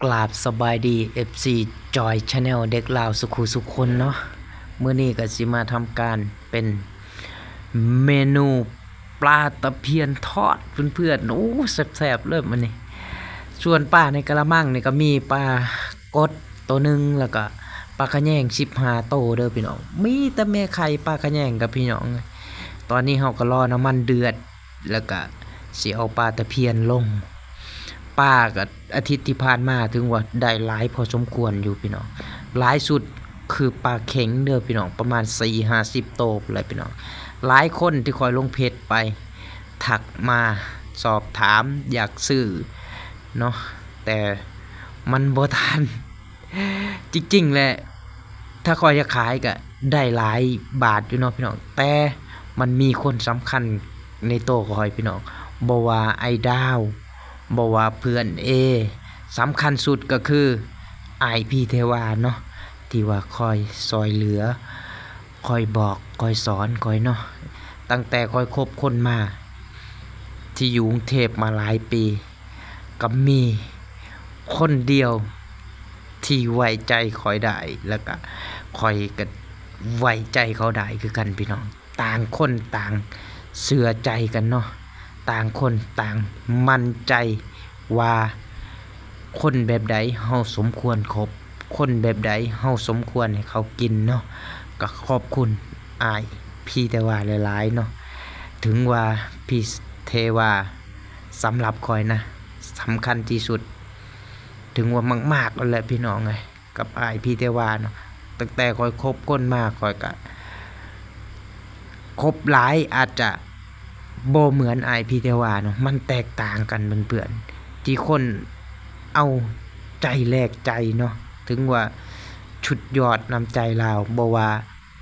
กราบสบายดี FC จอยชาแนลเด็กลาวสุขุสุขคนเนาะมื้อนี้ก็สิมาทำการเป็นเมนูปลาตะเพียนทอดเพื่อนๆโอ้แซ่บๆเลยมื้อนี้ส่วนปลาในกะละมังนี่ก็มีปลากดตัวหนึงแล้วก็ปลาขะแยง15โตเด้อพี่น้องมีแต่แม่ไข่ปลาขะแยงกับพี่น้องตอนนี้เฮาก็รอน้ำมันเดือดแล้วก็สิเอาปลาตะเพียนลง ป้าก็อาทิตย์ที่ผ่านมาถึงว่าได้หลายพอสมควรอยู่พี่น้องหลายสุดคือปลาเข็งเด้อพี่น้องประมาณ4-50 โตเลยพี่น้องหลายคนที่คอยลงเพจไปถักมาสอบถามอยากซื้อเนาะแต่มันบ่ทันจริงๆแหละถ้าคอยจะขายก็ได้หลายบาทอยู่เนาะพี่น้องแต่มันมีคนสำคัญในโตวคอยพี่น้องบ่ว่าไอ้ดาวบอกว่าเพื่อนสำคัญสุดก็คือไอพีเทวาเนาะที่ว่าคอยซอยเหลือคอยบอกคอยสอนคอยเนาะตั้งแต่คอยคบคนมาที่อยู่กรุงเทพมาหลายปีก็มีคนเดียวที่ไว้ใจคอยได้แล้วก็คอยก็ไว้ใจเขาได้คือกันพี่น้องต่างคนต่างเชื่อใจกันเนาะต่างคนต่างมั่นใจว่าคนแบบใดเฮาสมควรคบคนแบบใดเฮาสมควรให้เขากินเนาะก็ขอบคุณอ้ายพี่แต่ว่าหลายๆเนาะถึงว่าพี่เทวาสำหรับข้อยนะสำคัญที่สุดถึงว่ามากๆแล้วแหละพี่น้องไงกับอ้ายพี่เทวาเนาะตั้งแต่ข้อยคบคนมาข้อยก็คบหลายอาจจะบ่เหมือนอ้ายพี่เทวาเนาะมันแตกต่างกันเพื่อนๆที่คนเอาใจแลกใจเนาะถึงว่าชุดยอดน้ำใจลาวบ่ว่า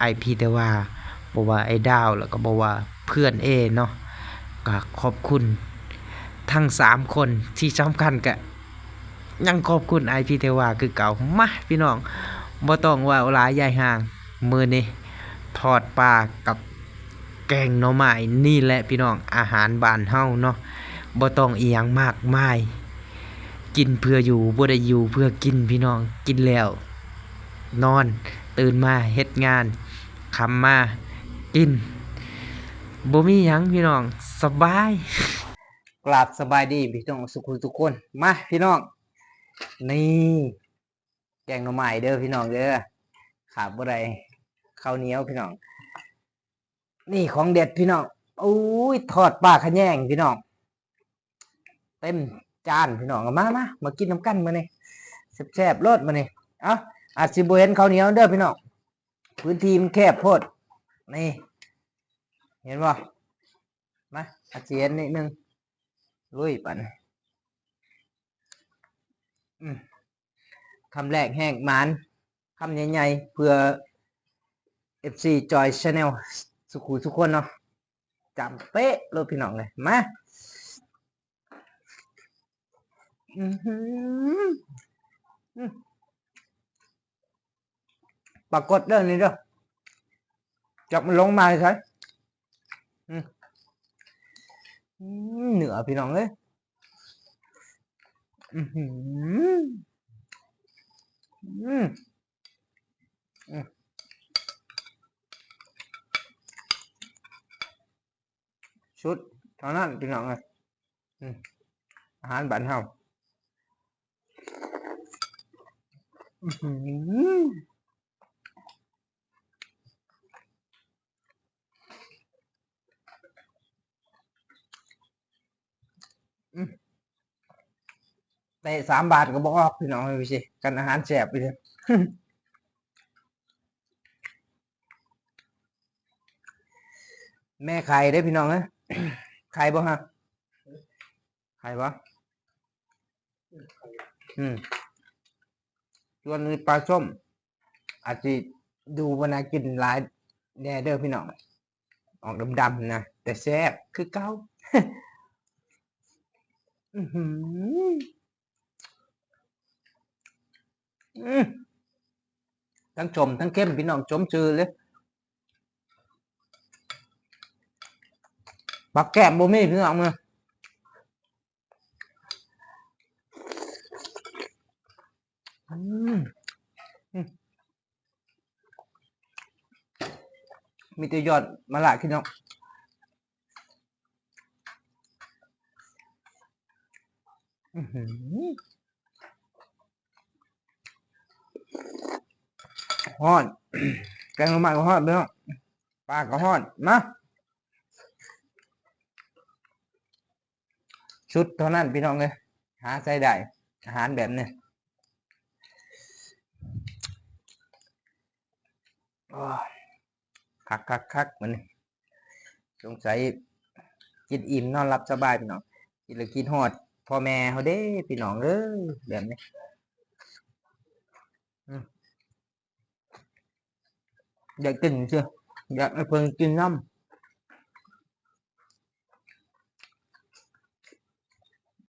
อ้ายพี่เทวาบ่ว่าไอ้ดาวแล้วก็บ่ว่าเพื่อนเนาะก็ขอบคุณทั้ง3คนที่สำคัญก็ยังขอบคุณอ้ายพี่เทวาคือเก่ามาพี่น้องบ่ต้องว่าหลายยายห่างมื้อนี้ทอดปลากับแกงหน่อไม้นี่แหละพี่น้องอาหารบ้านเฮาเนาะบ่ต้องอีหยังมากมายกินเพื่ออยู่บ่ได้อยู่เพื่อกินพี่น้องกินแล้วนอนตื่นมาเฮ็ดงานค่ำมากินบ่มีหยังพี่น้องสบายกราบสบายดีพี่น้องสุขทุกคนมาพี่น้องนี่แกงหน่อไม้เด้อพี่น้องเด้อขาดบ่ได้ข้าวเหนียวพี่น้องนี่ของเด็ดพี่น้องอุ้ยทอดปลาขะแยงพี่น้องเต็มจานพี่น้องมากินน้ำกันมื้อนี้แซ่บๆรสมื้อนี้เอ้าอาจสิบ่เห็นข้าวเหนียวเด้อพี่น้องพื้นที่มันแคบโพดนี่เห็นบ่มาอาจสิเห็นนิดนึงลุยปั่นคำแรกแห้งหมานคำใหญ่ๆเพื่อ FC Joy Channel สุขุทุกคนเนาะจำเป๊ะเลยพี่น้องเลยมาปรากฏเด้อนี่เด้อจับมันลงมาใช่เหนือพี่น้องเลยชุดเท่านั้นพี่น้องเลยอาหารบ้านเฮาแต่3 บาทก็บอกพี่น้องเลยสิกันอาหารแสบไปเลยแม่ไข่ได้พี่น้องนะไข่บ่ฮะไข่บ่ส่วนปลาส้มอาจจะดูวันน่ากินหลายแน่เด้อพี่น้องออกดำๆนะแต่แซ่บคือเก่าทั้งชมทั้งเข้มพี่น้องชมจือเลยปักแก้มบ่มีพี่น้อง อืมอืมมีแต่ยอดมะละพี่น้องอื้อหือฮ้อน แกงหน่อไม้ก็ฮ้อนพี่น้องปลาก็ฮ้อนมาชุดเท่านั้นพี่น้องเลยหาใส่ได้อาหารแบบนี้โอ้ยคักมันนี่สงสัยกินอิ่มนอนหลับสบายพี่น้องกินแล้วกินฮอดพ่อแม่เขาเด้พี่น้องเอ้ยแบบนี้อืมอยากกินเชียวอยากให้เพิ่นกินน้ำ